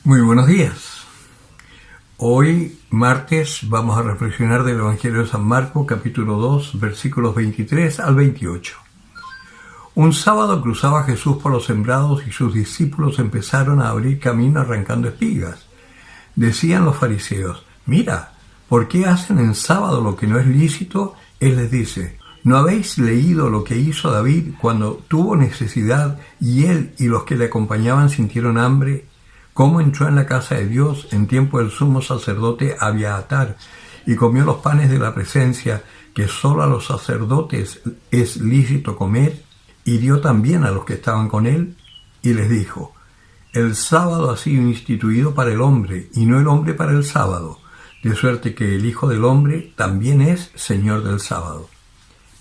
Muy buenos días. Hoy, martes, vamos a reflexionar del Evangelio de San Marcos, capítulo 2, versículos 23 al 28. Un sábado cruzaba Jesús por los sembrados y sus discípulos empezaron a abrir camino arrancando espigas. Decían los fariseos: «Mira, ¿por qué hacen en sábado lo que no es lícito?». Él les dice: «¿No habéis leído lo que hizo David cuando tuvo necesidad y él y los que le acompañaban sintieron hambre? Cómo entró en la casa de Dios en tiempo del sumo sacerdote Abiatar y comió los panes de la presencia que solo a los sacerdotes es lícito comer, y dio también a los que estaban con él, y les dijo: el sábado ha sido instituido para el hombre y no el hombre para el sábado, de suerte que el Hijo del Hombre también es Señor del sábado».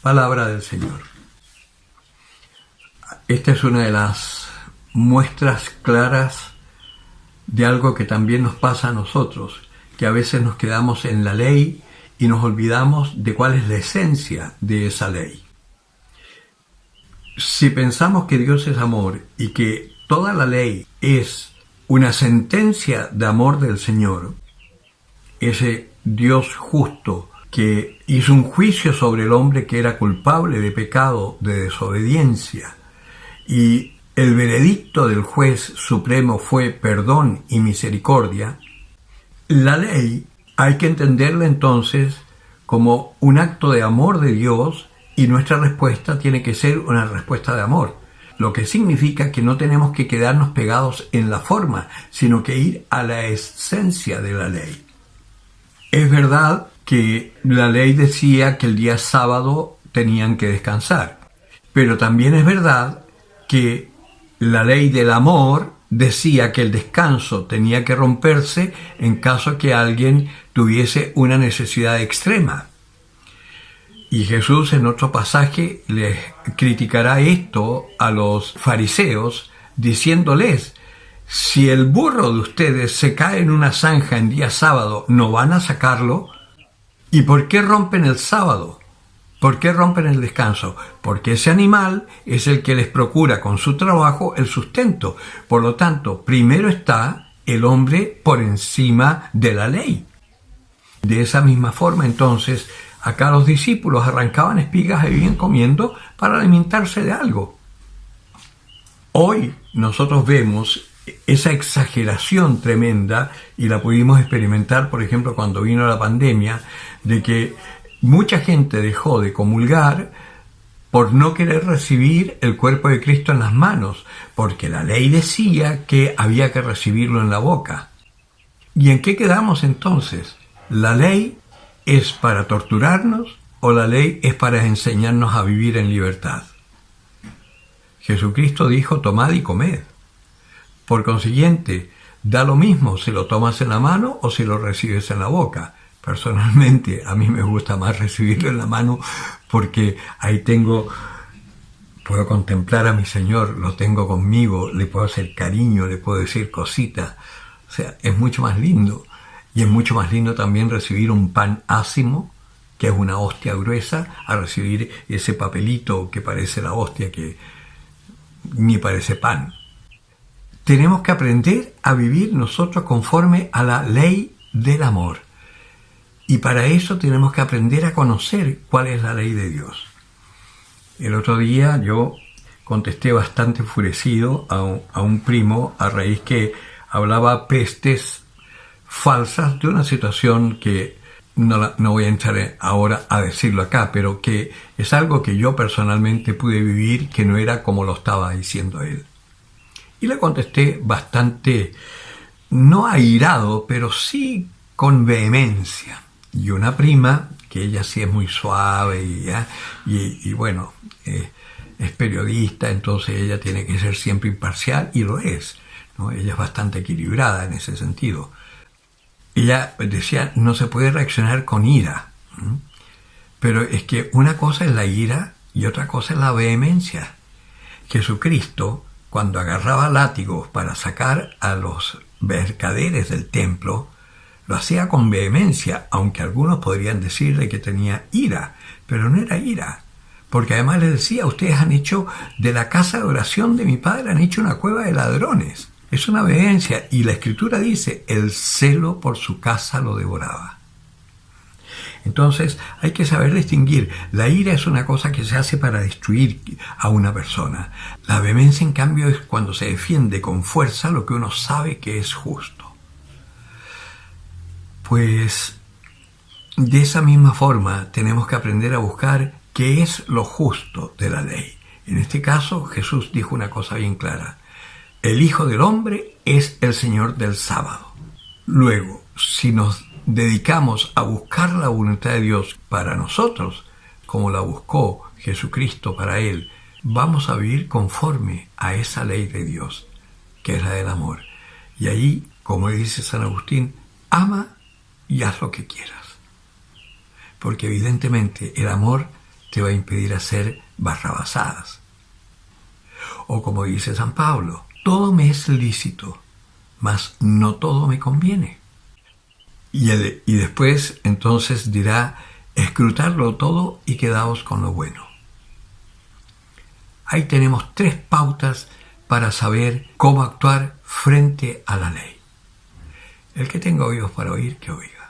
Palabra del Señor. Esta es una de las muestras claras de algo que también nos pasa a nosotros, que a veces nos quedamos en la ley y nos olvidamos de cuál es la esencia de esa ley. Si pensamos que Dios es amor y que toda la ley es una sentencia de amor del Señor, ese Dios justo que hizo un juicio sobre el hombre que era culpable de pecado, de desobediencia, y el veredicto del juez supremo fue perdón y misericordia, la ley hay que entenderla entonces como un acto de amor de Dios, y nuestra respuesta tiene que ser una respuesta de amor, lo que significa que no tenemos que quedarnos pegados en la forma, sino que ir a la esencia de la ley. Es verdad que la ley decía que el día sábado tenían que descansar, pero también es verdad que la ley del amor decía que el descanso tenía que romperse en caso que alguien tuviese una necesidad extrema. Y Jesús en otro pasaje les criticará esto a los fariseos, diciéndoles: si el burro de ustedes se cae en una zanja en día sábado, ¿no van a sacarlo? ¿Y por qué rompen el sábado? ¿Por qué rompen el descanso? Porque ese animal es el que les procura con su trabajo el sustento. Por lo tanto, primero está el hombre por encima de la ley. De esa misma forma, entonces, acá los discípulos arrancaban espigas y vivían comiendo para alimentarse de algo. Hoy nosotros vemos esa exageración tremenda, y la pudimos experimentar, por ejemplo, cuando vino la pandemia, de que mucha gente dejó de comulgar por no querer recibir el cuerpo de Cristo en las manos, porque la ley decía que había que recibirlo en la boca. ¿Y en qué quedamos entonces? ¿La ley es para torturarnos o la ley es para enseñarnos a vivir en libertad? Jesucristo dijo: tomad y comed. Por consiguiente, da lo mismo si lo tomas en la mano o si lo recibes en la boca. Personalmente, a mí me gusta más recibirlo en la mano, porque ahí puedo contemplar a mi Señor, lo tengo conmigo, le puedo hacer cariño, le puedo decir cositas. O sea, es mucho más lindo. Y es mucho más lindo también recibir un pan ácimo, que es una hostia gruesa, a recibir ese papelito que parece la hostia, que ni parece pan. Tenemos que aprender a vivir nosotros conforme a la ley del amor. Y para eso tenemos que aprender a conocer cuál es la ley de Dios. El otro día yo contesté bastante enfurecido a un primo a raíz que hablaba pestes falsas de una situación que no voy a entrar ahora a decirlo acá, pero que es algo que yo personalmente pude vivir, que no era como lo estaba diciendo él. Y le contesté bastante, no airado, pero sí con vehemencia. Y una prima, que ella sí es muy suave y bueno, es periodista, entonces ella tiene que ser siempre imparcial, y lo es, ¿no? Ella es bastante equilibrada en ese sentido. Ella decía: no se puede reaccionar con ira. Pero es que una cosa es la ira y otra cosa es la vehemencia. Jesucristo, cuando agarraba látigos para sacar a los mercaderes del templo, lo hacía con vehemencia, aunque algunos podrían decirle que tenía ira, pero no era ira, porque además les decía: ustedes han hecho de la casa de oración de mi padre, han hecho una cueva de ladrones. Es una vehemencia, y la Escritura dice, el celo por su casa lo devoraba. Entonces hay que saber distinguir. La ira es una cosa que se hace para destruir a una persona. La vehemencia, en cambio, es cuando se defiende con fuerza lo que uno sabe que es justo. Pues de esa misma forma tenemos que aprender a buscar qué es lo justo de la ley. En este caso, Jesús dijo una cosa bien clara. El Hijo del Hombre es el Señor del sábado. Luego, si nos dedicamos a buscar la voluntad de Dios para nosotros, como la buscó Jesucristo para Él, vamos a vivir conforme a esa ley de Dios, que es la del amor. Y ahí, como dice San Agustín, ama y haz lo que quieras. Porque evidentemente el amor te va a impedir hacer barrabasadas. O como dice San Pablo, todo me es lícito, mas no todo me conviene. Y después entonces dirá, escrutarlo todo y quedaos con lo bueno. Ahí tenemos 3 pautas para saber cómo actuar frente a la ley. El que tenga oídos para oír, que oiga.